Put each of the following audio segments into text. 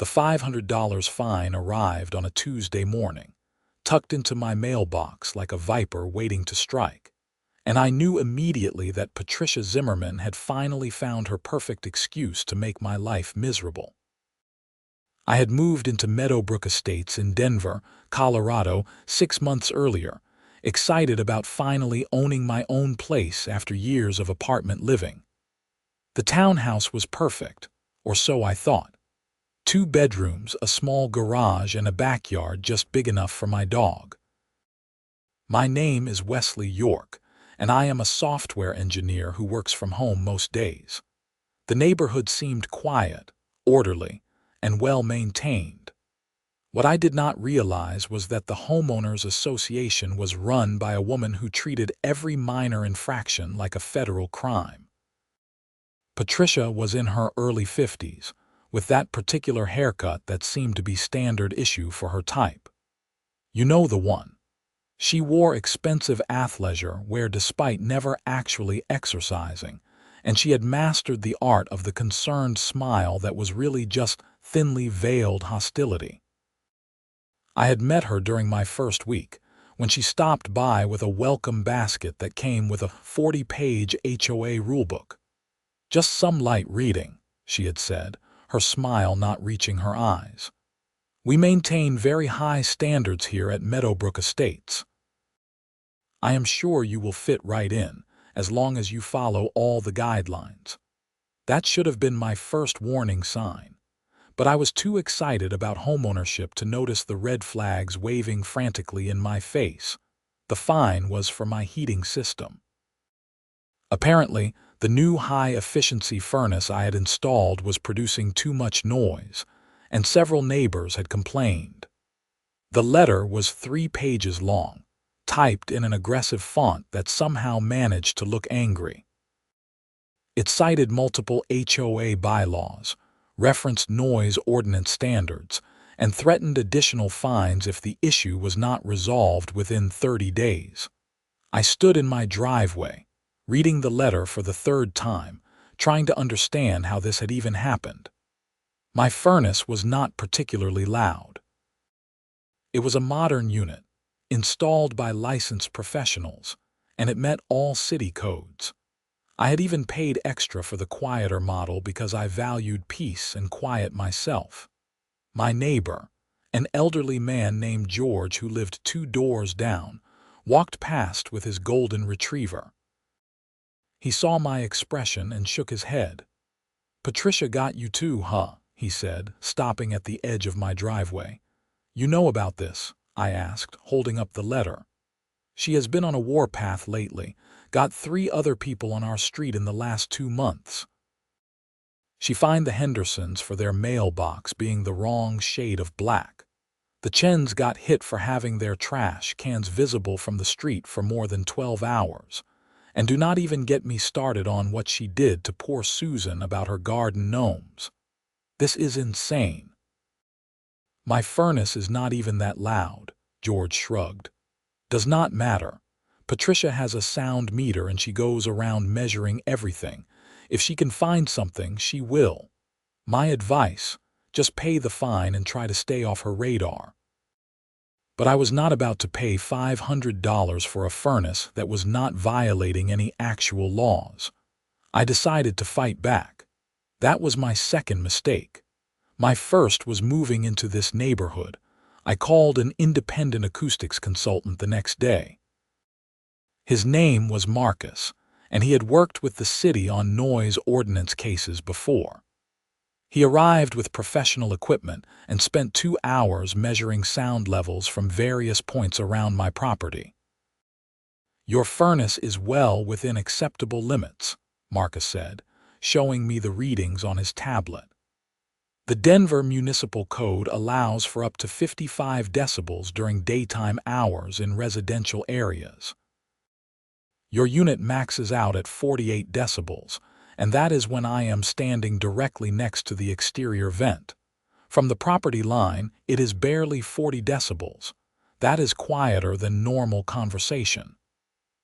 The $500 fine arrived on a Tuesday morning, tucked into my mailbox like a viper waiting to strike, and I knew immediately that Patricia Zimmerman had finally found her perfect excuse to make my life miserable. I had moved into Meadowbrook Estates in Denver, Colorado, 6 months earlier, excited about finally owning my own place after years of apartment living. The townhouse was perfect, or so I thought. 2 bedrooms, a small garage, and a backyard just big enough for my dog. My name is Wesley York, and I am a software engineer who works from home most days. The neighborhood seemed quiet, orderly, and well-maintained. What I did not realize was that the homeowners association was run by a woman who treated every minor infraction like a federal crime. Patricia was in her early 50s, with that particular haircut that seemed to be standard issue for her type. You know the one. She wore expensive athleisure wear despite never actually exercising, and she had mastered the art of the concerned smile that was really just thinly veiled hostility. I had met her during my first week, when she stopped by with a welcome basket that came with a 40-page HOA rulebook. "Just some light reading," she had said, her smile not reaching her eyes. "We maintain very high standards here at Meadowbrook Estates. I am sure you will fit right in, as long as you follow all the guidelines." That should have been my first warning sign, but I was too excited about homeownership to notice the red flags waving frantically in my face. The fine was for my heating system. Apparently, the new high-efficiency furnace I had installed was producing too much noise, and several neighbors had complained. The letter was 3 pages long, typed in an aggressive font that somehow managed to look angry. It cited multiple HOA bylaws, referenced noise ordinance standards, and threatened additional fines if the issue was not resolved within 30 days. I stood in my driveway, reading the letter for the 3rd time, trying to understand how this had even happened. My furnace was not particularly loud. It was a modern unit, installed by licensed professionals, and it met all city codes. I had even paid extra for the quieter model because I valued peace and quiet myself. My neighbor, an elderly man named George who lived 2 doors down, walked past with his golden retriever. He saw my expression and shook his head. "Patricia got you too, huh?" he said, stopping at the edge of my driveway. "You know about this?" I asked, holding up the letter. "She has been on a warpath lately, got 3 other people on our street in the last 2 months. She fined the Hendersons for their mailbox being the wrong shade of black. The Chens got hit for having their trash cans visible from the street for more than 12 hours. And do not even get me started on what she did to poor Susan about her garden gnomes. This is insane." "My furnace is not even that loud," George shrugged. "Does not matter. Patricia has a sound meter and she goes around measuring everything. If she can find something, she will. My advice, just pay the fine and try to stay off her radar." But I was not about to pay $500 for a furnace that was not violating any actual laws. I decided to fight back. That was my second mistake. My first was moving into this neighborhood. I called an independent acoustics consultant the next day. His name was Marcus, and he had worked with the city on noise ordinance cases before. He arrived with professional equipment and spent 2 hours measuring sound levels from various points around my property. "Your furnace is well within acceptable limits," Marcus said, showing me the readings on his tablet. "The Denver Municipal Code allows for up to 55 decibels during daytime hours in residential areas. Your unit maxes out at 48 decibels, and that is when I am standing directly next to the exterior vent. From the property line, it is barely 40 decibels. That is quieter than normal conversation.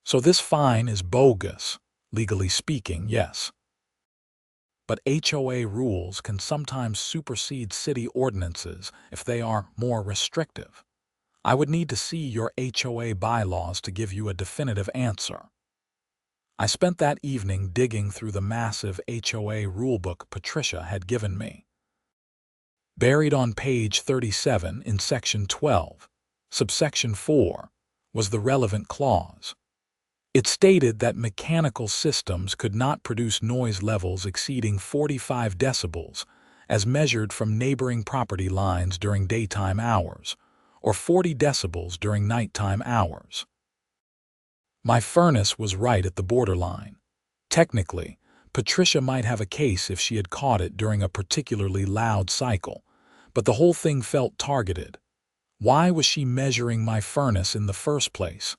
So this fine is bogus, legally speaking, yes." but HOA rules can sometimes supersede city ordinances if they are more restrictive. I would need to see your HOA bylaws to give you a definitive answer. I spent that evening digging through the massive HOA rulebook Patricia had given me. Buried on page 37 in section 12, subsection 4, was the relevant clause. It stated that mechanical systems could not produce noise levels exceeding 45 decibels as measured from neighboring property lines during daytime hours, or 40 decibels during nighttime hours. My furnace was right at the borderline. Technically, Patricia might have a case if she had caught it during a particularly loud cycle, but the whole thing felt targeted. Why was she measuring my furnace in the first place?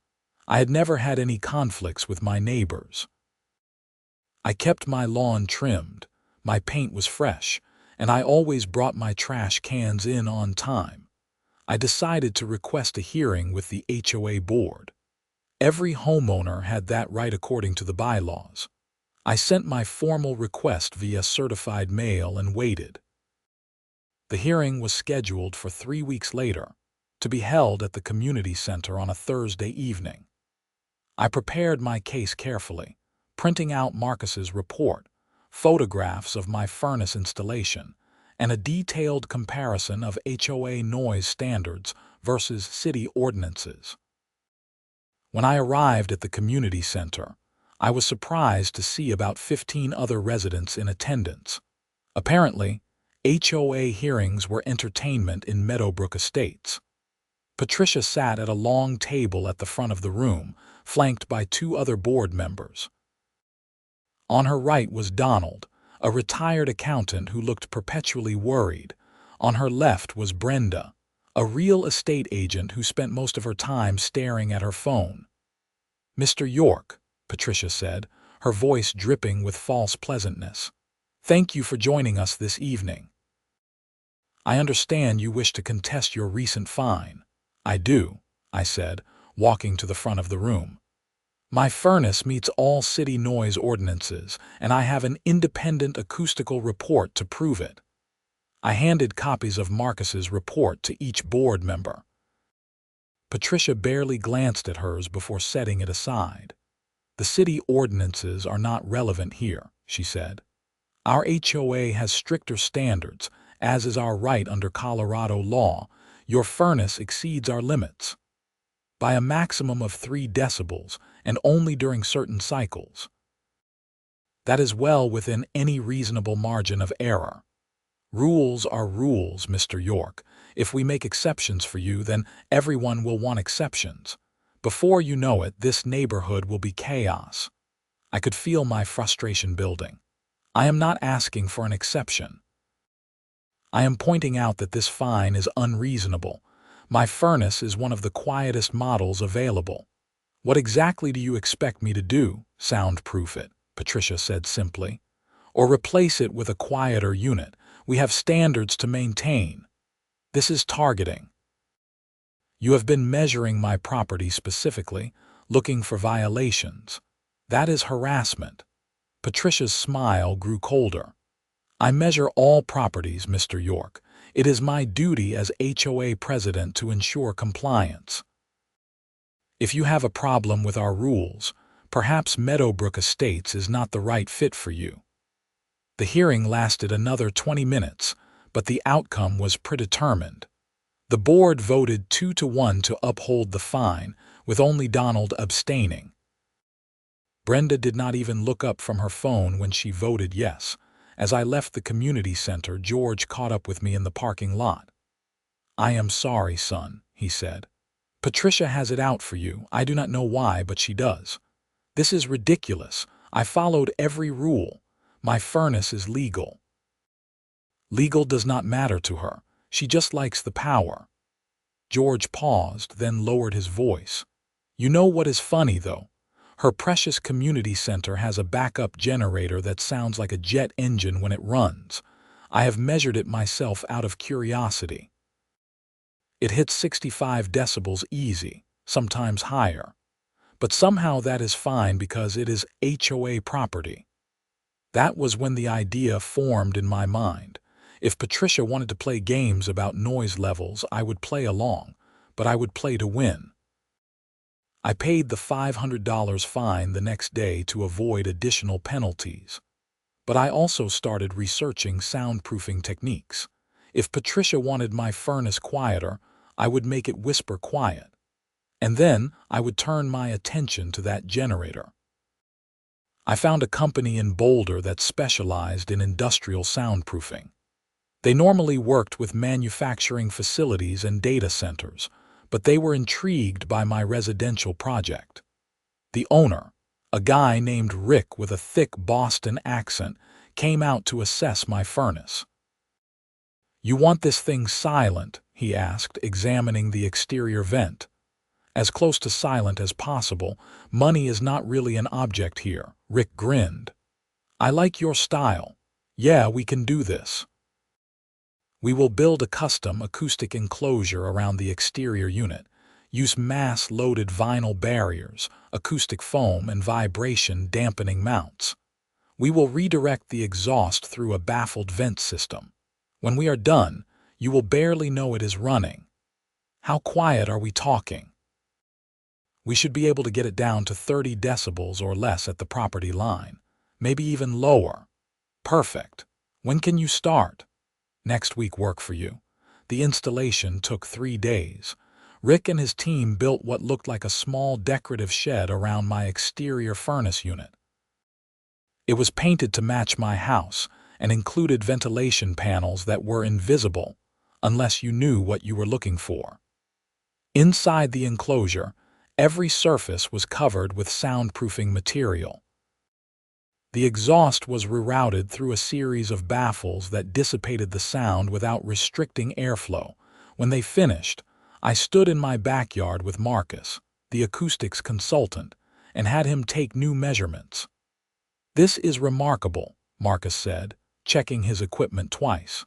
I had never had any conflicts with my neighbors. I kept my lawn trimmed, my paint was fresh, and I always brought my trash cans in on time. I decided to request a hearing with the HOA board. Every homeowner had that right according to the bylaws. I sent my formal request via certified mail and waited. The hearing was scheduled for 3 weeks later, to be held at the community center on a Thursday evening. I prepared my case carefully, printing out Marcus's report, photographs of my furnace installation, and a detailed comparison of HOA noise standards versus city ordinances. When I arrived at the community center, I was surprised to see about 15 other residents in attendance. Apparently, HOA hearings were entertainment in Meadowbrook Estates. Patricia sat at a long table at the front of the room, flanked by 2 other board members. On her right was Donald, a retired accountant who looked perpetually worried. On her left was Brenda, a real estate agent who spent most of her time staring at her phone. "Mr. York," Patricia said, her voice dripping with false pleasantness, "thank you for joining us this evening. I understand you wish to contest your recent fine." "I do," I said, walking to the front of the room. "My furnace meets all city noise ordinances, and I have an independent acoustical report to prove it." I handed copies of Marcus's report to each board member. Patricia barely glanced at hers before setting it aside. "The city ordinances are not relevant here," she said. "Our HOA has stricter standards, as is our right under Colorado law. Your furnace exceeds our limits by a maximum of 3 decibels and only during certain cycles. That is well within any reasonable margin of error. Rules are rules, Mr. York. If we make exceptions for you, then everyone will want exceptions. Before you know it, this neighborhood will be chaos." I could feel my frustration building. I am not asking for an exception. I am pointing out that this fine is unreasonable. My furnace is one of the quietest models available. "What exactly do you expect me to do? Soundproof it," Patricia said simply. "Or replace it with a quieter unit? We have standards to maintain." "This is targeting. You have been measuring my property specifically, looking for violations. That is harassment." Patricia's smile grew colder. "I measure all properties, Mr. York. It is my duty as HOA president to ensure compliance. If you have a problem with our rules, perhaps Meadowbrook Estates is not the right fit for you." The hearing lasted another 20 minutes, but the outcome was predetermined. The board voted 2-1 to uphold the fine, with only Donald abstaining. Brenda did not even look up from her phone when she voted yes. As I left the community center, George caught up with me in the parking lot. "I am sorry, son," he said. "Patricia has it out for you. I do not know why, but she does. This is ridiculous. I followed every rule. My furnace is legal." Legal does not matter to her. She just likes the power. George paused, then lowered his voice. "You know what is funny, though? Her precious community center has a backup generator that sounds like a jet engine when it runs. I have measured it myself out of curiosity. It hits 65 decibels easy, sometimes higher. But somehow that is fine because it is HOA property. That was when the idea formed in my mind. If Patricia wanted to play games about noise levels, I would play along, but I would play to win. I paid the $500 fine the next day to avoid additional penalties. But I also started researching soundproofing techniques. If Patricia wanted my furnace quieter, I would make it whisper quiet. And then I would turn my attention to that generator. I found a company in Boulder that specialized in industrial soundproofing. They normally worked with manufacturing facilities and data centers, but they were intrigued by my residential project. The owner, a guy named Rick with a thick Boston accent, came out to assess my furnace. "You want this thing silent?" he asked, examining the exterior vent. "As close to silent as possible. Money is not really an object here," Rick grinned. "I like your style. Yeah, we can do this. We will build a custom acoustic enclosure around the exterior unit, use mass-loaded vinyl barriers, acoustic foam, and vibration-dampening mounts. We will redirect the exhaust through a baffled vent system. When we are done, you will barely know it is running. How quiet are we talking?" "We should be able to get it down to 30 decibels or less at the property line, maybe even lower." "Perfect. When can you start?" "Next week work for you?" The installation took 3 days. Rick and his team built what looked like a small decorative shed around my exterior furnace unit. It was painted to match my house and included ventilation panels that were invisible unless you knew what you were looking for. Inside the enclosure, every surface was covered with soundproofing material. The exhaust was rerouted through a series of baffles that dissipated the sound without restricting airflow. When they finished, I stood in my backyard with Marcus, the acoustics consultant, and had him take new measurements. "This is remarkable," Marcus said, checking his equipment twice.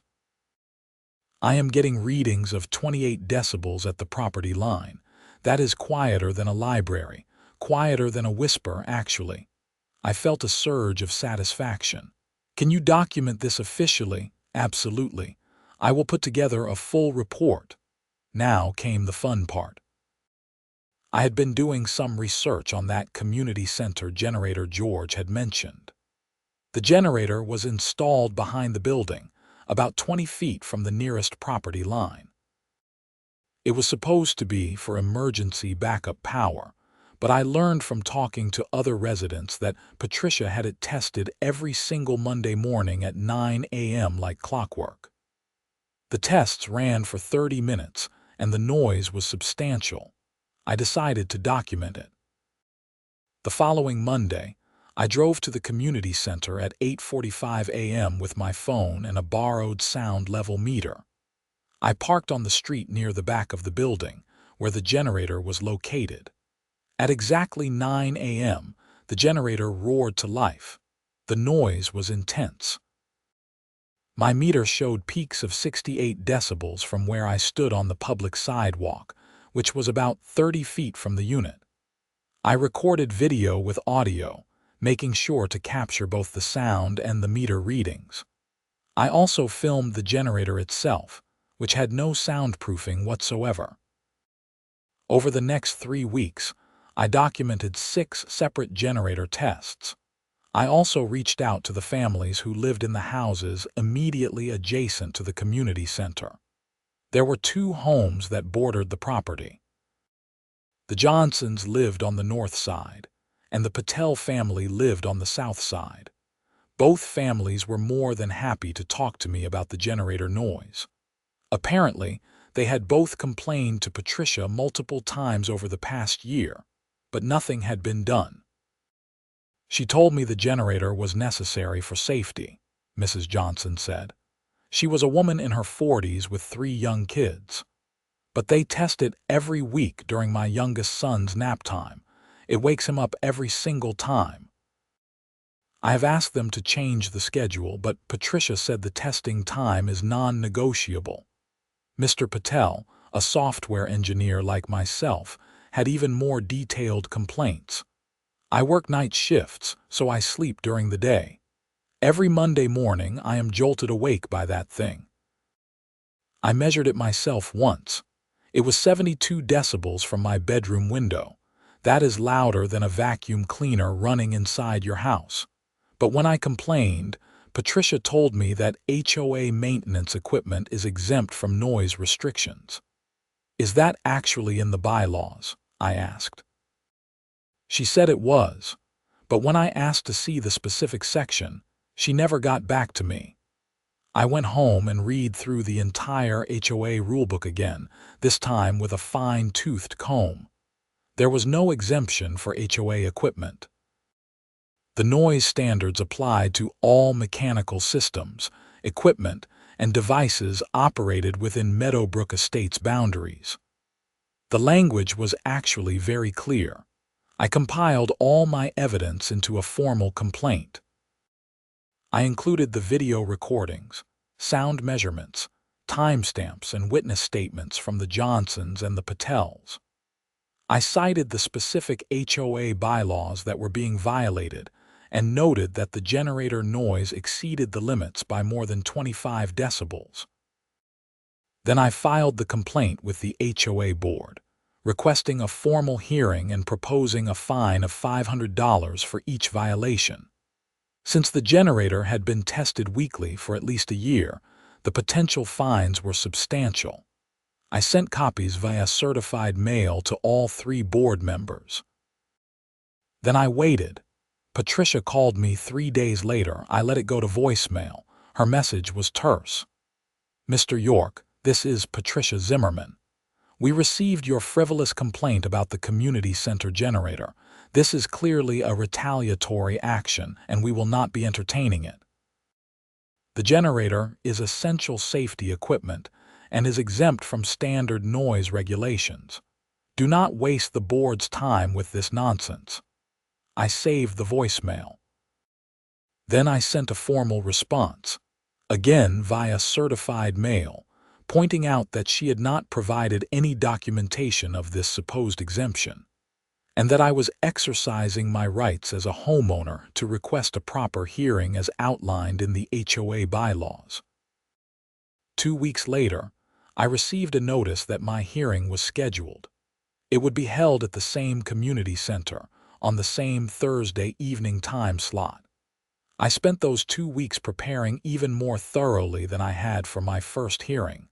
"I am getting readings of 28 decibels at the property line. That is quieter than a library, quieter than a whisper, actually." I felt a surge of satisfaction. "Can you document this officially?" "Absolutely. I will put together a full report." Now came the fun part. I had been doing some research on that community center generator George had mentioned. The generator was installed behind the building, about 20 feet from the nearest property line. It was supposed to be for emergency backup power, but I learned from talking to other residents that Patricia had it tested every single Monday morning at 9 a.m. like clockwork. The tests ran for 30 minutes, and the noise was substantial. I decided to document it. The following Monday, I drove to the community center at 8:45 a.m. with my phone and a borrowed sound level meter. I parked on the street near the back of the building, where the generator was located. At exactly 9 a.m., the generator roared to life. The noise was intense. My meter showed peaks of 68 decibels from where I stood on the public sidewalk, which was about 30 feet from the unit. I recorded video with audio, making sure to capture both the sound and the meter readings. I also filmed the generator itself, which had no soundproofing whatsoever. Over the next 3 weeks, I documented 6 separate generator tests. I also reached out to the families who lived in the houses immediately adjacent to the community center. There were 2 homes that bordered the property. The Johnsons lived on the north side, and the Patel family lived on the south side. Both families were more than happy to talk to me about the generator noise. Apparently, they had both complained to Patricia multiple times over the past year, but nothing had been done. "She told me the generator was necessary for safety," Mrs. Johnson said. She was a woman in her 40s with 3 young kids. "But they test it every week during my youngest son's nap time. It wakes him up every single time. I have asked them to change the schedule, but Patricia said the testing time is non-negotiable." Mr. Patel, a software engineer like myself, had even more detailed complaints. "I work night shifts, so I sleep during the day. Every Monday morning, I am jolted awake by that thing. I measured it myself once. It was 72 decibels from my bedroom window. That is louder than a vacuum cleaner running inside your house. But when I complained, Patricia told me that HOA maintenance equipment is exempt from noise restrictions. Is that actually in the bylaws? I asked. She said it was, but when I asked to see the specific section, she never got back to me. I went home and read through the entire HOA rulebook again, this time with a fine-toothed comb. There was no exemption for HOA equipment. The noise standards applied to all mechanical systems, equipment, and devices operated within Meadowbrook Estates boundaries. The language was actually very clear. I compiled all my evidence into a formal complaint. I included the video recordings, sound measurements, timestamps, and witness statements from the Johnsons and the Patels. I cited the specific HOA bylaws that were being violated and noted that the generator noise exceeded the limits by more than 25 decibels. Then I filed the complaint with the HOA board, requesting a formal hearing and proposing a fine of $500 for each violation. Since the generator had been tested weekly for at least a year, the potential fines were substantial. I sent copies via certified mail to all 3 board members. Then I waited. Patricia called me 3 days later. I let it go to voicemail. Her message was terse. "Mr. York, this is Patricia Zimmerman. We received your frivolous complaint about the community center generator. This is clearly a retaliatory action, and we will not be entertaining it. The generator is essential safety equipment and is exempt from standard noise regulations. Do not waste the board's time with this nonsense." I saved the voicemail. Then I sent a formal response, again via certified mail, pointing out that she had not provided any documentation of this supposed exemption, and that I was exercising my rights as a homeowner to request a proper hearing as outlined in the HOA bylaws. 2 weeks later, I received a notice that my hearing was scheduled. It would be held at the same community center, on the same Thursday evening time slot. I spent those 2 weeks preparing even more thoroughly than I had for my first hearing.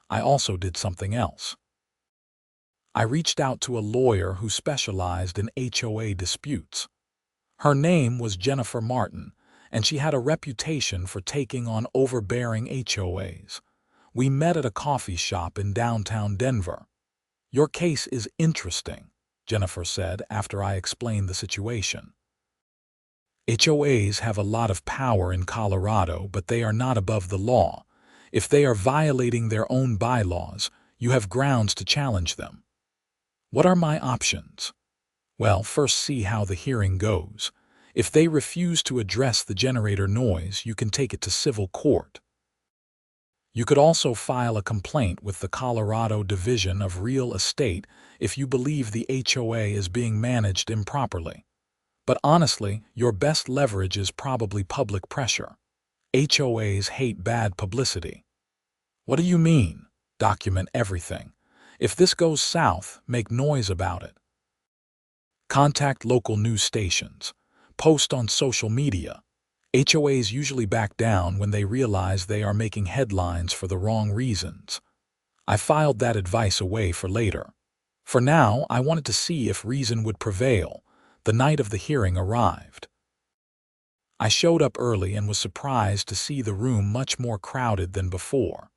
I also did something else. I reached out to a lawyer who specialized in HOA disputes. Her name was Jennifer Martin, and she had a reputation for taking on overbearing HOAs. We met at a coffee shop in downtown Denver. "Your case is interesting," Jennifer said after I explained the situation. "HOAs have a lot of power in Colorado, but they are not above the law. If they are violating their own bylaws, you have grounds to challenge them." What are my options? Well, first see how the hearing goes. If they refuse to address the generator noise, you can take it to civil court. You could also file a complaint with the Colorado Division of Real Estate if you believe the HOA is being managed improperly. But honestly, your best leverage is probably public pressure. HOAs hate bad publicity. What do you mean? Document everything. If this goes south, make noise about it. Contact local news stations. Post on social media. HOAs usually back down when they realize they are making headlines for the wrong reasons. I filed that advice away for later. For now, I wanted to see if reason would prevail. The night of the hearing arrived. I showed up early and was surprised to see the room much more crowded than before.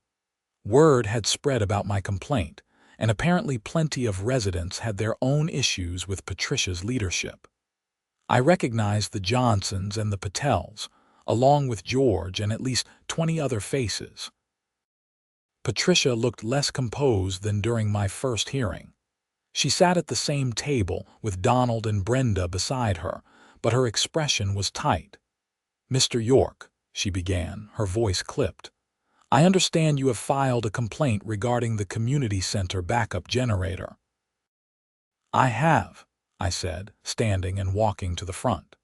Word had spread about my complaint, and apparently plenty of residents had their own issues with Patricia's leadership. I recognized the Johnsons and the Patels, along with George and at least 20 other faces. Patricia looked less composed than during my first hearing. She sat at the same table with Donald and Brenda beside her, but her expression was tight. "Mr. York," she began, her voice clipped, "I understand you have filed a complaint regarding the community center backup generator." "I have," I said, standing and walking to the front.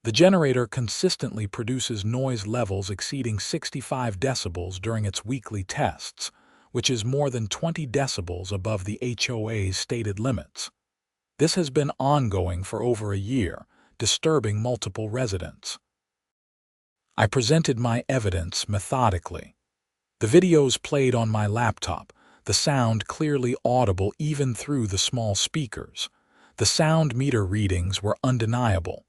The generator consistently produces noise levels exceeding 65 decibels during its weekly tests, which is more than 20 decibels above the HOA's stated limits. This has been ongoing for over a year, disturbing multiple residents. I presented my evidence methodically. The videos played on my laptop, the sound clearly audible even through the small speakers. The sound meter readings were undeniable.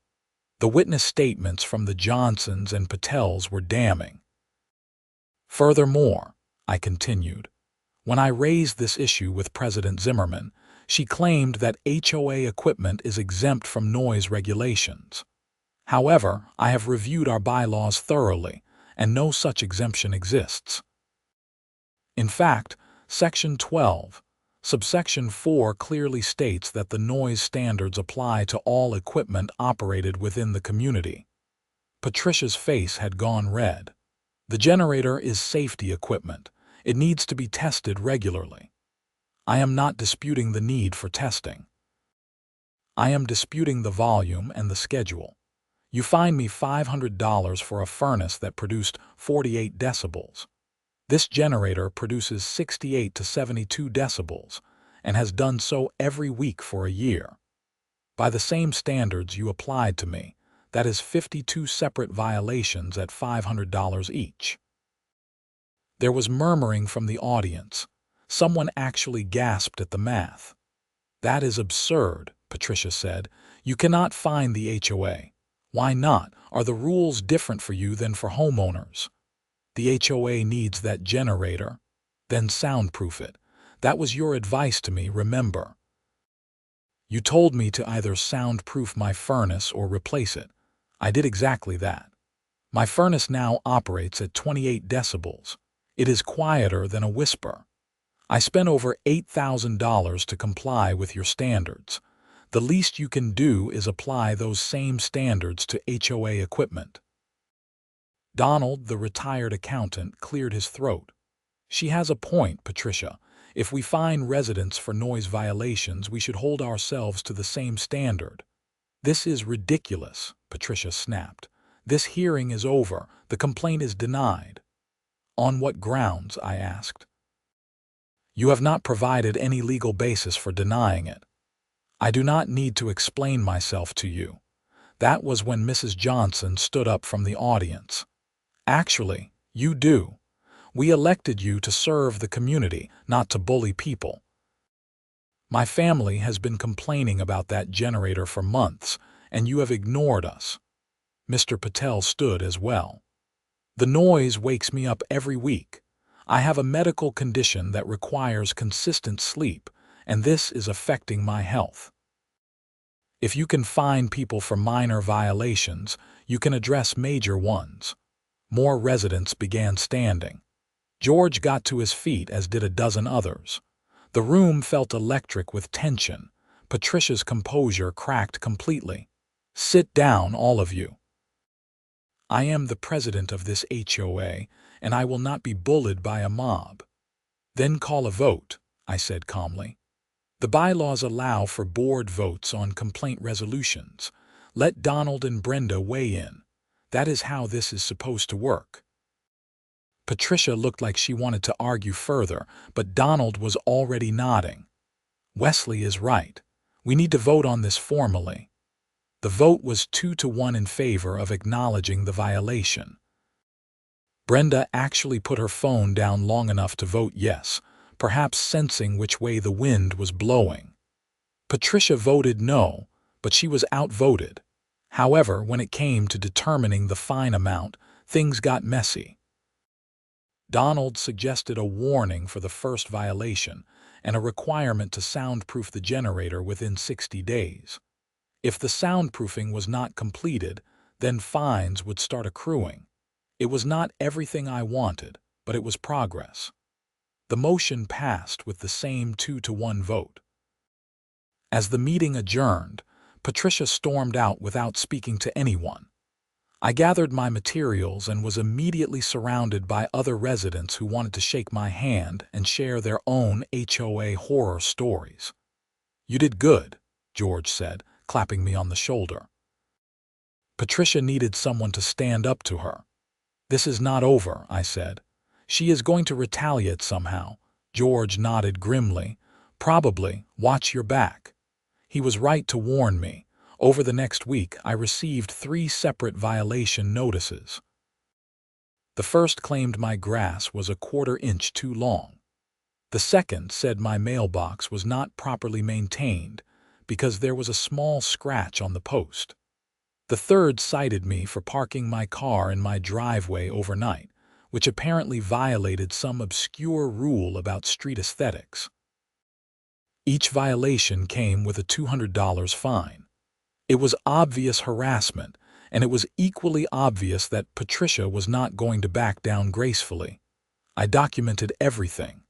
The witness statements from the Johnsons and Patels were damning. Furthermore, I continued, when I raised this issue with President Zimmerman, she claimed that HOA equipment is exempt from noise regulations. However, I have reviewed our bylaws thoroughly, and no such exemption exists. In fact, Section 12, Subsection 4 clearly states that the noise standards apply to all equipment operated within the community. Patricia's face had gone red. The generator is safety equipment. It needs to be tested regularly. I am not disputing the need for testing. I am disputing the volume and the schedule. You fined me $500 for a furnace that produced 48 decibels. This generator produces 68 to 72 decibels and has done so every week for a year. By the same standards you applied to me, that is 52 separate violations at $500 each. There was murmuring from the audience. Someone actually gasped at the math. That is absurd, Patricia said. You cannot fine the HOA. Why not? Are the rules different for you than for homeowners? The HOA needs that generator. Then soundproof it. That was your advice to me, remember. You told me to either soundproof my furnace or replace it. I did exactly that. My furnace now operates at 28 decibels. It is quieter than a whisper. I spent over $8,000 to comply with your standards. The least you can do is apply those same standards to HOA equipment. Donald, the retired accountant, cleared his throat. She has a point, Patricia. If we fine residents for noise violations, we should hold ourselves to the same standard. This is ridiculous, Patricia snapped. This hearing is over. The complaint is denied. On what grounds? I asked. You have not provided any legal basis for denying it. I do not need to explain myself to you. That was when Mrs. Johnson stood up from the audience. Actually, you do. We elected you to serve the community, not to bully people. My family has been complaining about that generator for months, and you have ignored us. Mr. Patel stood as well. The noise wakes me up every week. I have a medical condition that requires consistent sleep, and this is affecting my health. If you can fine people for minor violations, you can address major ones. More residents began standing. George got to his feet, as did a dozen others. The room felt electric with tension. Patricia's composure cracked completely. Sit down, all of you. I am the president of this HOA, and I will not be bullied by a mob. Then call a vote, I said calmly. The bylaws allow for board votes on complaint resolutions. Let Donald and Brenda weigh in. That is how this is supposed to work. Patricia looked like she wanted to argue further, but Donald was already nodding. Wesley is right. We need to vote on this formally. The vote was 2-1 in favor of acknowledging the violation. Brenda actually put her phone down long enough to vote yes, perhaps sensing which way the wind was blowing. Patricia voted no, but she was outvoted. However, when it came to determining the fine amount, things got messy. Donald suggested a warning for the first violation and a requirement to soundproof the generator within 60 days. If the soundproofing was not completed, then fines would start accruing. It was not everything I wanted, but it was progress. The motion passed with the same 2-1 vote. As the meeting adjourned, Patricia stormed out without speaking to anyone. I gathered my materials and was immediately surrounded by other residents who wanted to shake my hand and share their own HOA horror stories. You did good, George said, clapping me on the shoulder. Patricia needed someone to stand up to her. "This is not over," I said. "She is going to retaliate somehow." George nodded grimly. "Probably. Watch your back." He was right to warn me. Over the next week, I received 3 separate violation notices. The first claimed my grass was a 1/4 inch too long. The second said my mailbox was not properly maintained because there was a small scratch on the post. The third cited me for parking my car in my driveway overnight, which apparently violated some obscure rule about street aesthetics. Each violation came with a $200 fine. It was obvious harassment, and it was equally obvious that Patricia was not going to back down gracefully. I documented everything.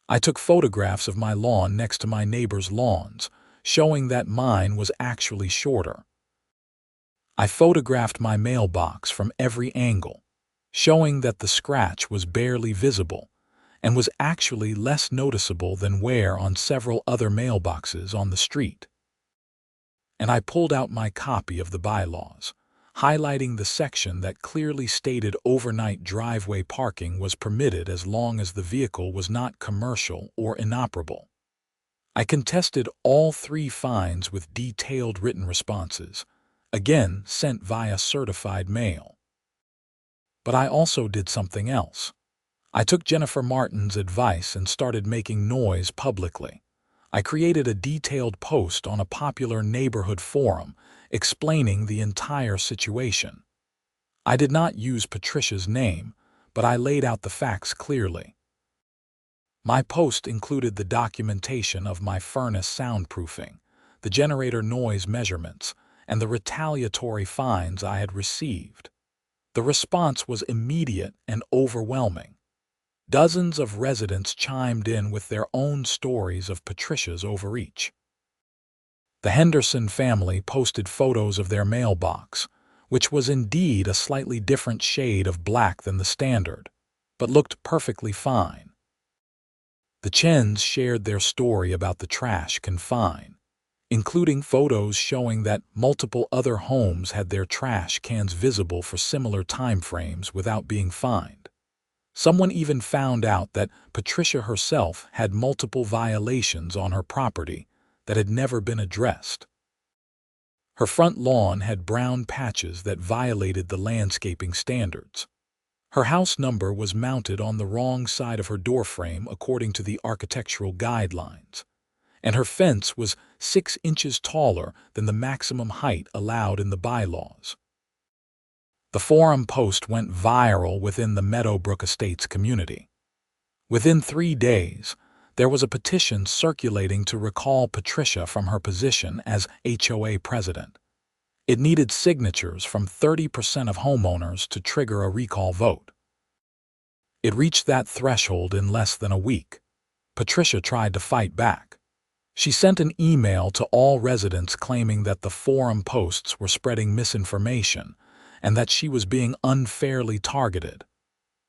I took photographs of my lawn next to my neighbor's lawns, showing that mine was actually shorter. I photographed my mailbox from every angle, showing that the scratch was barely visible and was actually less noticeable than wear on several other mailboxes on the street. And I pulled out my copy of the bylaws, highlighting the section that clearly stated overnight driveway parking was permitted as long as the vehicle was not commercial or inoperable. I contested all 3 fines with detailed written responses, again sent via certified mail. But I also did something else. I took Jennifer Martin's advice and started making noise publicly. I created a detailed post on a popular neighborhood forum explaining the entire situation. I did not use Patricia's name, but I laid out the facts clearly. My post included the documentation of my furnace soundproofing, the generator noise measurements, and the retaliatory fines I had received. The response was immediate and overwhelming. Dozens of residents chimed in with their own stories of Patricia's overreach. The Henderson family posted photos of their mailbox, which was indeed a slightly different shade of black than the standard, but looked perfectly fine. The Chens shared their story about the trash can fine, including photos showing that multiple other homes had their trash cans visible for similar timeframes without being fined. Someone even found out that Patricia herself had multiple violations on her property that had never been addressed. Her front lawn had brown patches that violated the landscaping standards. Her house number was mounted on the wrong side of her doorframe according to the architectural guidelines, and her fence was 6 inches taller than the maximum height allowed in the bylaws. The forum post went viral within the Meadowbrook Estates community. Within 3 days, there was a petition circulating to recall Patricia from her position as HOA president. It needed signatures from 30% of homeowners to trigger a recall vote. It reached that threshold in less than a week. Patricia tried to fight back. She sent an email to all residents claiming that the forum posts were spreading misinformation and that she was being unfairly targeted.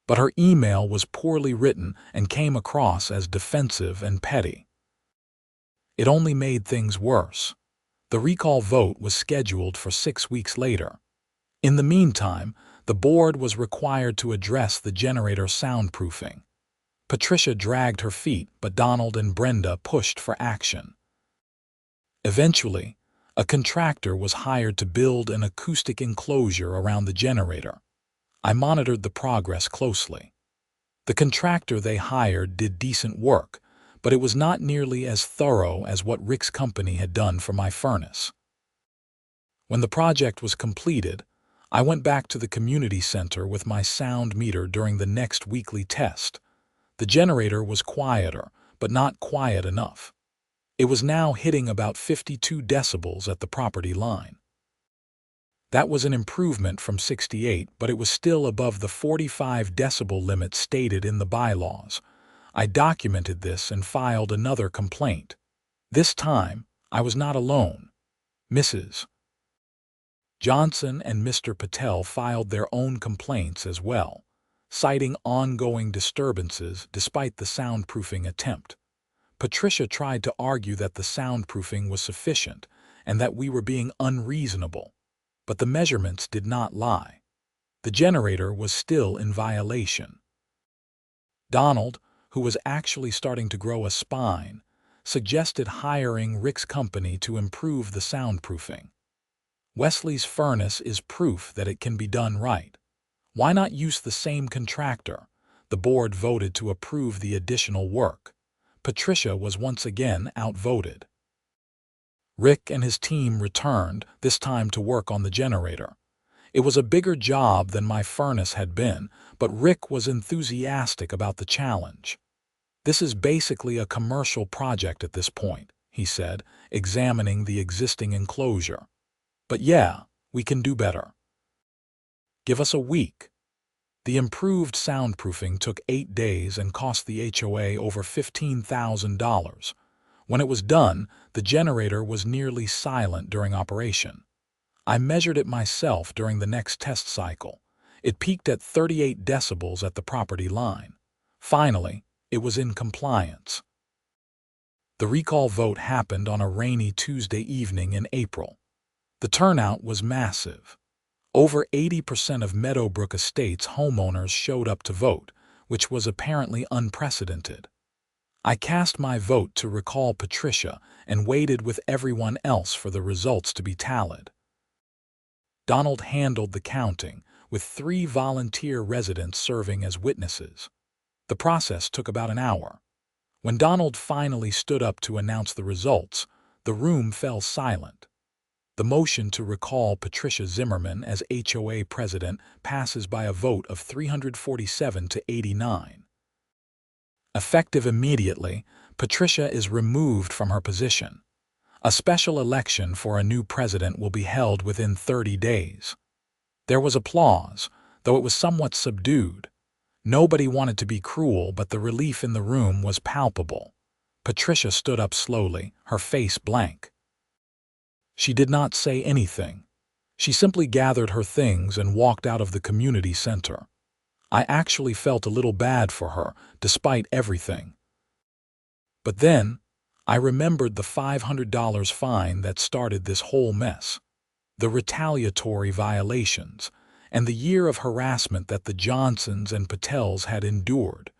But her email was poorly written and came across as defensive and petty. It only made things worse. The recall vote was scheduled for 6 weeks later. In the meantime, the board was required to address the generator soundproofing. Patricia dragged her feet, but Donald and Brenda pushed for action. Eventually, a contractor was hired to build an acoustic enclosure around the generator. I monitored the progress closely. The contractor they hired did decent work, but it was not nearly as thorough as what Rick's company had done for my furnace. When the project was completed, I went back to the community center with my sound meter during the next weekly test. The generator was quieter, but not quiet enough. It was now hitting about 52 decibels at the property line. That was an improvement from 68, but it was still above the 45 decibel limit stated in the bylaws. I documented this and filed another complaint. This time, I was not alone. Mrs. Johnson and Mr. Patel filed their own complaints as well, citing ongoing disturbances despite the soundproofing attempt. Patricia tried to argue that the soundproofing was sufficient and that we were being unreasonable, but the measurements did not lie. The generator was still in violation. Donald, who was actually starting to grow a spine, suggested hiring Rick's company to improve the soundproofing. Wesley's furnace is proof that it can be done right. Why not use the same contractor? The board voted to approve the additional work. Patricia was once again outvoted. Rick and his team returned, this time to work on the generator. It was a bigger job than my furnace had been, but Rick was enthusiastic about the challenge. "This is basically a commercial project at this point," he said, examining the existing enclosure. "But yeah, we can do better. Give us a week." The improved soundproofing took 8 days and cost the HOA over $15,000. When it was done, the generator was nearly silent during operation. I measured it myself during the next test cycle. It peaked at 38 decibels at the property line. Finally, it was in compliance. The recall vote happened on a rainy Tuesday evening in April. The turnout was massive. Over 80% of Meadowbrook Estates homeowners showed up to vote, which was apparently unprecedented. I cast my vote to recall Patricia and waited with everyone else for the results to be tallied. Donald handled the counting, with 3 volunteer residents serving as witnesses. The process took about an hour. When Donald finally stood up to announce the results, the room fell silent. The motion to recall Patricia Zimmerman as HOA president passes by a vote of 347 to 89. Effective immediately, Patricia is removed from her position. A special election for a new president will be held within 30 days. There was applause, though it was somewhat subdued. Nobody wanted to be cruel, but the relief in the room was palpable. Patricia stood up slowly, her face blank. She did not say anything. She simply gathered her things and walked out of the community center. I actually felt a little bad for her, despite everything. But then, I remembered the $500 fine that started this whole mess, the retaliatory violations, and the year of harassment that the Johnsons and Patels had endured.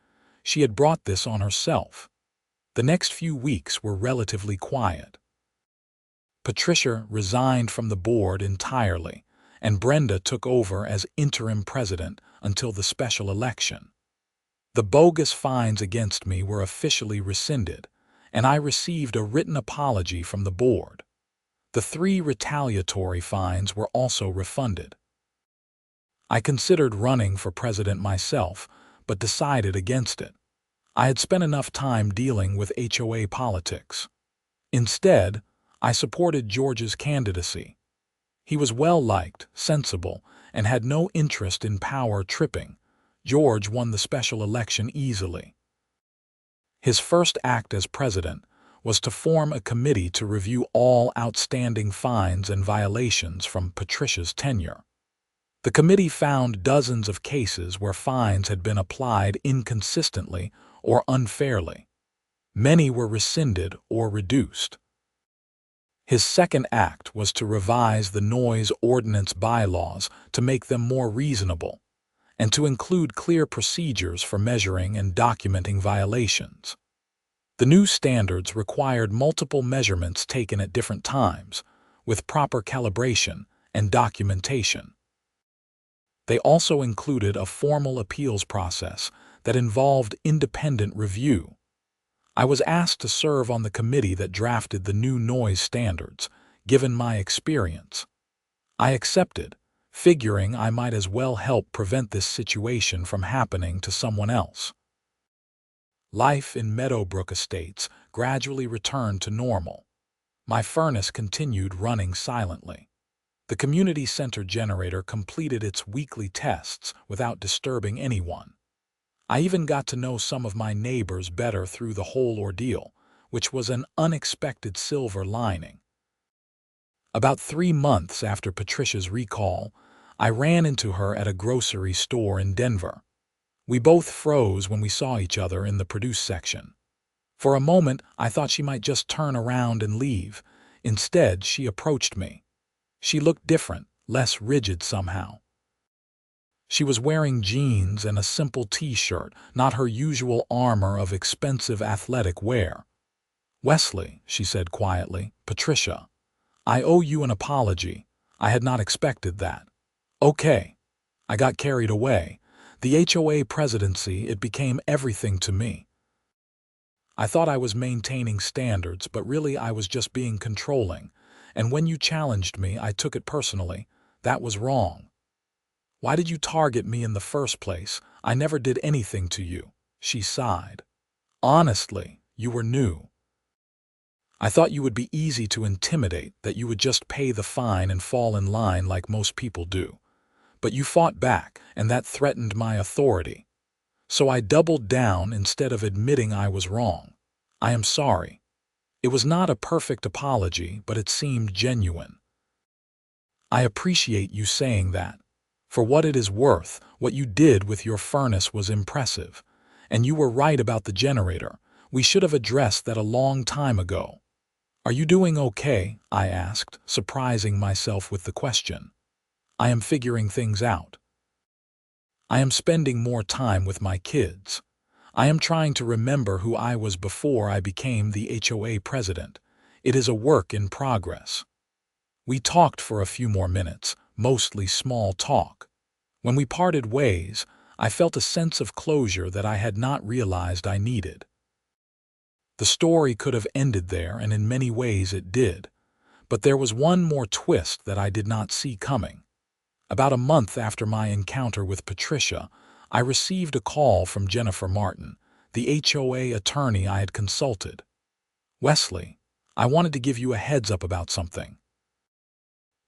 She had brought this on herself. The next few weeks were relatively quiet. Patricia resigned from the board entirely, and Brenda took over as interim president until the special election. The bogus fines against me were officially rescinded, and I received a written apology from the board. The 3 retaliatory fines were also refunded. I considered running for president myself, but decided against it. I had spent enough time dealing with HOA politics. Instead, I supported George's candidacy. He was well-liked, sensible, and had no interest in power tripping. George won the special election easily. His first act as president was to form a committee to review all outstanding fines and violations from Patricia's tenure. The committee found dozens of cases where fines had been applied inconsistently or unfairly. Many were rescinded or reduced. His second act was to revise the noise ordinance bylaws to make them more reasonable, and to include clear procedures for measuring and documenting violations. The new standards required multiple measurements taken at different times, with proper calibration and documentation. They also included a formal appeals process that involved independent review. I was asked to serve on the committee that drafted the new noise standards, given my experience. I accepted, figuring I might as well help prevent this situation from happening to someone else. Life in Meadowbrook Estates gradually returned to normal. My furnace continued running silently. The community center generator completed its weekly tests without disturbing anyone. I even got to know some of my neighbors better through the whole ordeal, which was an unexpected silver lining. About 3 months after Patricia's recall, I ran into her at a grocery store in Denver. We both froze when we saw each other in the produce section. For a moment, I thought she might just turn around and leave. Instead, she approached me. She looked different, less rigid somehow. She was wearing jeans and a simple t-shirt, not her usual armor of expensive athletic wear. "Wesley," she said quietly, "Patricia, I owe you an apology. I had not expected that." "Okay." I got carried away. The HOA presidency, it became everything to me. I thought I was maintaining standards, but really I was just being controlling. And when you challenged me, I took it personally. That was wrong. "Why did you target me in the first place? I never did anything to you," she sighed. "Honestly, you were new. I thought you would be easy to intimidate, that you would just pay the fine and fall in line like most people do. But you fought back, and that threatened my authority. So I doubled down instead of admitting I was wrong. I am sorry. It was not a perfect apology, but it seemed genuine. I appreciate you saying that. For what it is worth, what you did with your furnace was impressive. And you were right about the generator. We should have addressed that a long time ago." "Are you doing okay?" I asked, surprising myself with the question. "I am figuring things out. I am spending more time with my kids. I am trying to remember who I was before I became the HOA president. It is a work in progress." We talked for a few more minutes, mostly small talk. When we parted ways, I felt a sense of closure that I had not realized I needed. The story could have ended there, and in many ways it did. But there was one more twist that I did not see coming. About a month after my encounter with Patricia, I received a call from Jennifer Martin, the HOA attorney I had consulted. "Wesley, I wanted to give you a heads up about something.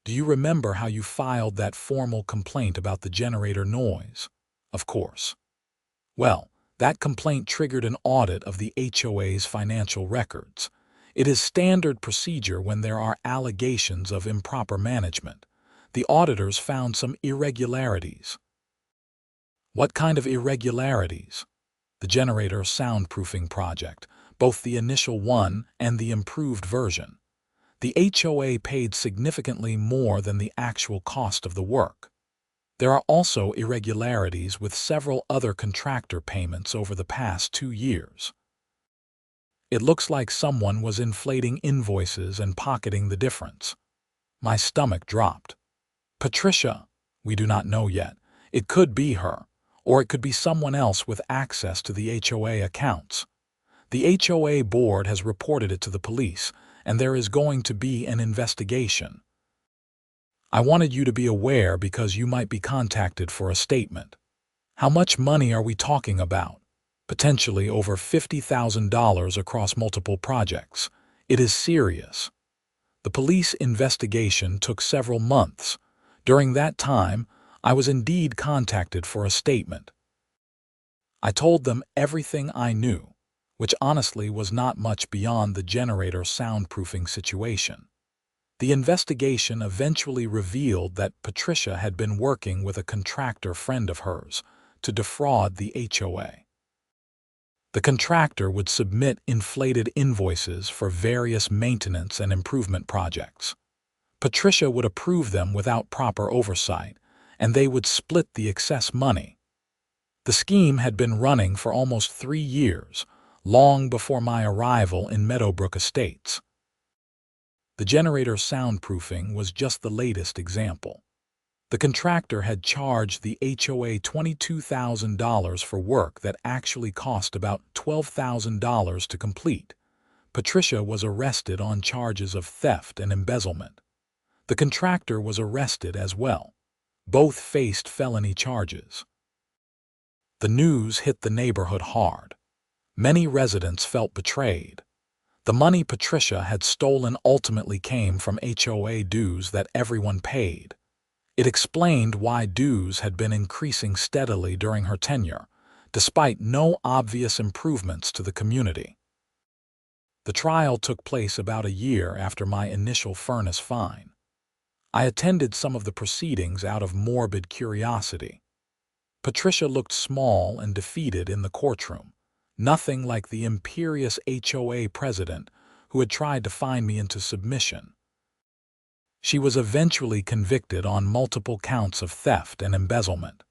Do you remember how you filed that formal complaint about the generator noise?" "Of course." "Well, that complaint triggered an audit of the HOA's financial records. It is standard procedure when there are allegations of improper management. The auditors found some irregularities." "What kind of irregularities?" "The generator soundproofing project, both the initial one and the improved version. The HOA paid significantly more than the actual cost of the work. There are also irregularities with several other contractor payments over the past 2 years. It looks like someone was inflating invoices and pocketing the difference." My stomach dropped. "Patricia, we do not know yet. It could be her, or it could be someone else with access to the HOA accounts. The HOA board has reported it to the police, and there is going to be an investigation. I wanted you to be aware because you might be contacted for a statement." "How much money are we talking about?" "Potentially over $50,000 across multiple projects. It is serious." The police investigation took several months. During that time, I was indeed contacted for a statement. I told them everything I knew, which honestly was not much beyond the generator soundproofing situation. The investigation eventually revealed that Patricia had been working with a contractor friend of hers to defraud the HOA. The contractor would submit inflated invoices for various maintenance and improvement projects. Patricia would approve them without proper oversight, and they would split the excess money. The scheme had been running for almost 3 years, long before my arrival in Meadowbrook Estates. The generator soundproofing was just the latest example. The contractor had charged the HOA $22,000 for work that actually cost about $12,000 to complete. Patricia was arrested on charges of theft and embezzlement. The contractor was arrested as well. Both faced felony charges. The news hit the neighborhood hard. Many residents felt betrayed. The money Patricia had stolen ultimately came from HOA dues that everyone paid. It explained why dues had been increasing steadily during her tenure, despite no obvious improvements to the community. The trial took place about a year after my initial furnace fine. I attended some of the proceedings out of morbid curiosity. Patricia looked small and defeated in the courtroom, nothing like the imperious HOA president who had tried to fine me into submission. She was eventually convicted on multiple counts of theft and embezzlement.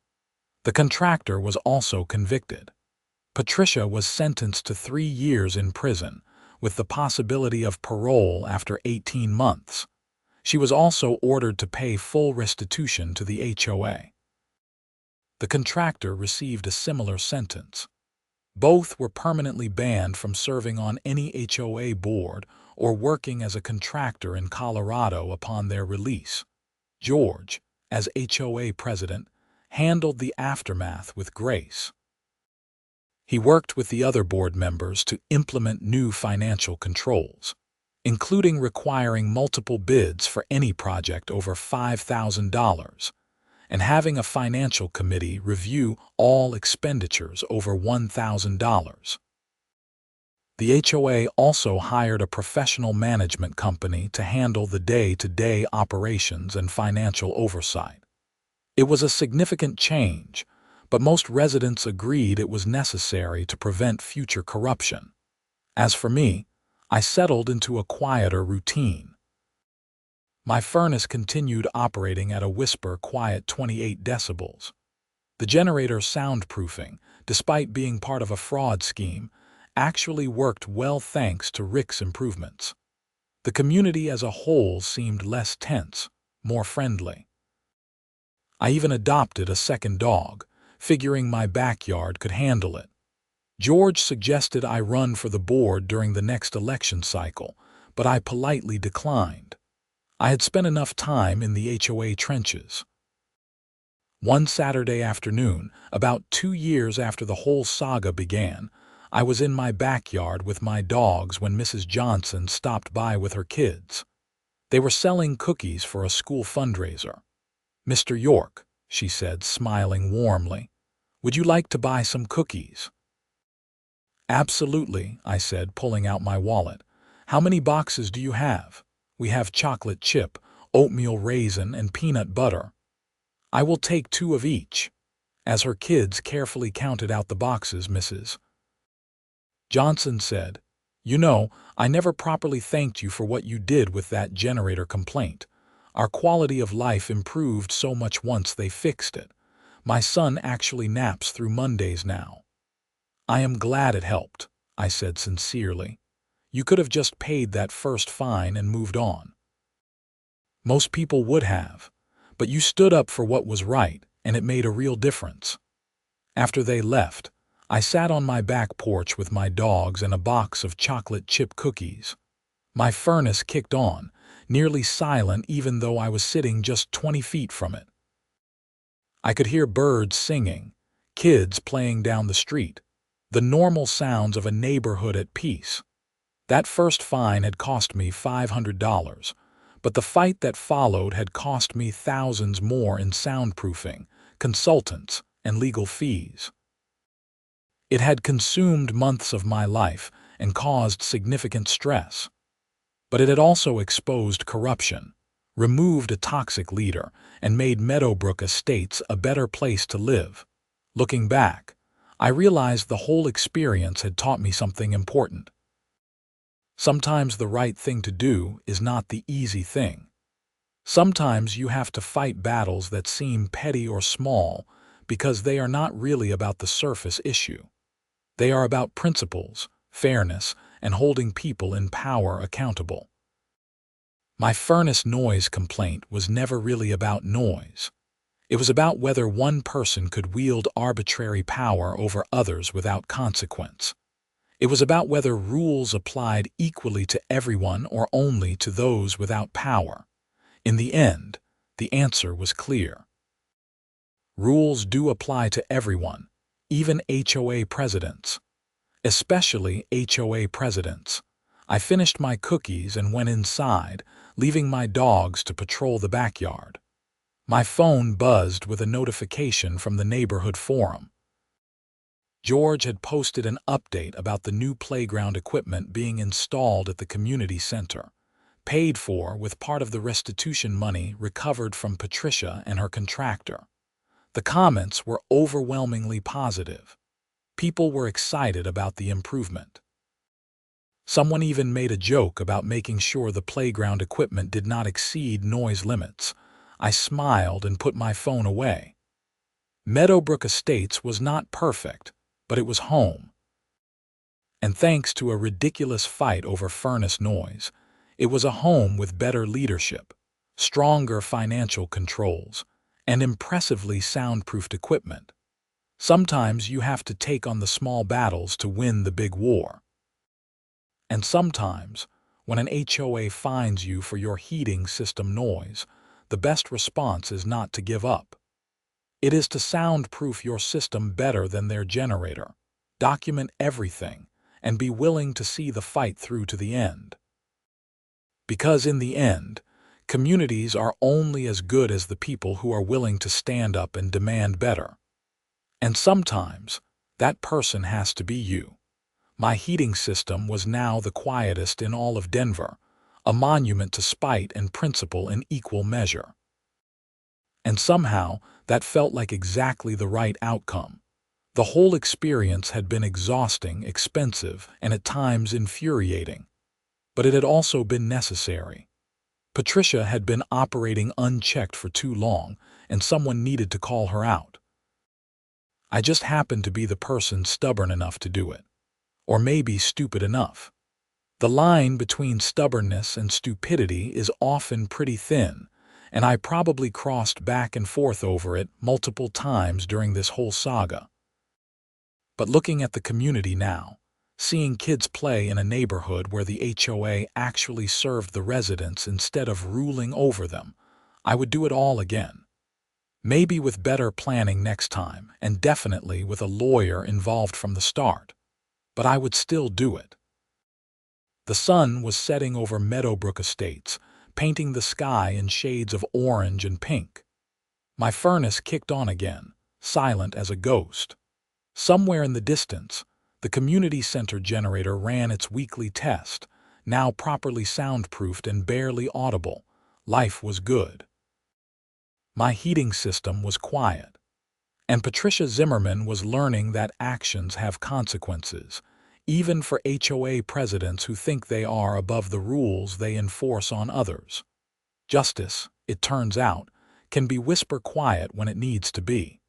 The contractor was also convicted. Patricia was sentenced to 3 years in prison, with the possibility of parole after 18 months. She was also ordered to pay full restitution to the HOA. The contractor received a similar sentence. Both were permanently banned from serving on any HOA board or working as a contractor in Colorado upon their release. George, as HOA president, handled the aftermath with grace. He worked with the other board members to implement new financial controls, including requiring multiple bids for any project over $5,000 and having a financial committee review all expenditures over $1,000. The HOA also hired a professional management company to handle the day-to-day operations and financial oversight. It was a significant change, but most residents agreed it was necessary to prevent future corruption. As for me, I settled into a quieter routine. My furnace continued operating at a whisper-quiet 28 decibels. The generator's soundproofing, despite being part of a fraud scheme, actually worked well thanks to Rick's improvements. The community as a whole seemed less tense, more friendly. I even adopted a second dog, figuring my backyard could handle it. George suggested I run for the board during the next election cycle, but I politely declined. I had spent enough time in the HOA trenches. One Saturday afternoon, about 2 years after the whole saga began, I was in my backyard with my dogs when Mrs. Johnson stopped by with her kids. They were selling cookies for a school fundraiser. "Mr. York," she said, smiling warmly, "would you like to buy some cookies?" "Absolutely," I said, pulling out my wallet. "How many boxes do you have?" "We have chocolate chip, oatmeal raisin, and peanut butter." "I will take 2 of each." As her kids carefully counted out the boxes, Mrs. Johnson said, "You know, I never properly thanked you for what you did with that generator complaint. Our quality of life improved so much once they fixed it. My son actually naps through Mondays now." "I am glad it helped," I said sincerely. "You could have just paid that first fine and moved on." "Most people would have, but you stood up for what was right, and it made a real difference." After they left, I sat on my back porch with my dogs and a box of chocolate chip cookies. My furnace kicked on, nearly silent even though I was sitting just 20 feet from it. I could hear birds singing, kids playing down the street, the normal sounds of a neighborhood at peace. That first fine had cost me $500, but the fight that followed had cost me thousands more in soundproofing, consultants, and legal fees. It had consumed months of my life and caused significant stress. But it had also exposed corruption, removed a toxic leader, and made Meadowbrook Estates a better place to live. Looking back, I realized the whole experience had taught me something important. Sometimes the right thing to do is not the easy thing. Sometimes you have to fight battles that seem petty or small because they are not really about the surface issue. They are about principles, fairness, and holding people in power accountable. My furnace noise complaint was never really about noise. It was about whether one person could wield arbitrary power over others without consequence. It was about whether rules applied equally to everyone or only to those without power. In the end, the answer was clear. Rules do apply to everyone, even HOA presidents. Especially HOA presidents. I finished my cookies and went inside, leaving my dogs to patrol the backyard. My phone buzzed with a notification from the neighborhood forum. George had posted an update about the new playground equipment being installed at the community center, paid for with part of the restitution money recovered from Patricia and her contractor. The comments were overwhelmingly positive. People were excited about the improvement. Someone even made a joke about making sure the playground equipment did not exceed noise limits. I smiled and put my phone away. Meadowbrook Estates was not perfect, but it was home. And thanks to a ridiculous fight over furnace noise, it was a home with better leadership, stronger financial controls, and impressively soundproofed equipment. Sometimes you have to take on the small battles to win the big war. And sometimes, when an HOA fines you for your heating system noise, the best response is not to give up. It is to soundproof your system better than their generator, document everything, and be willing to see the fight through to the end. Because in the end, communities are only as good as the people who are willing to stand up and demand better. And sometimes, that person has to be you. My heating system was now the quietest in all of Denver, a monument to spite and principle in equal measure. And somehow, that felt like exactly the right outcome. The whole experience had been exhausting, expensive, and at times infuriating. But it had also been necessary. Patricia had been operating unchecked for too long, and someone needed to call her out. I just happened to be the person stubborn enough to do it. Or maybe stupid enough. The line between stubbornness and stupidity is often pretty thin, and I probably crossed back and forth over it multiple times during this whole saga. But looking at the community now, seeing kids play in a neighborhood where the HOA actually served the residents instead of ruling over them, I would do it all again. Maybe with better planning next time, and definitely with a lawyer involved from the start. But I would still do it. The sun was setting over Meadowbrook Estates, painting the sky in shades of orange and pink. My furnace kicked on again, silent as a ghost. Somewhere in the distance, the community center generator ran its weekly test, now properly soundproofed and barely audible. Life was good. My heating system was quiet. And Patricia Zimmerman was learning that actions have consequences, even for HOA presidents who think they are above the rules they enforce on others. Justice, it turns out, can be whisper quiet when it needs to be.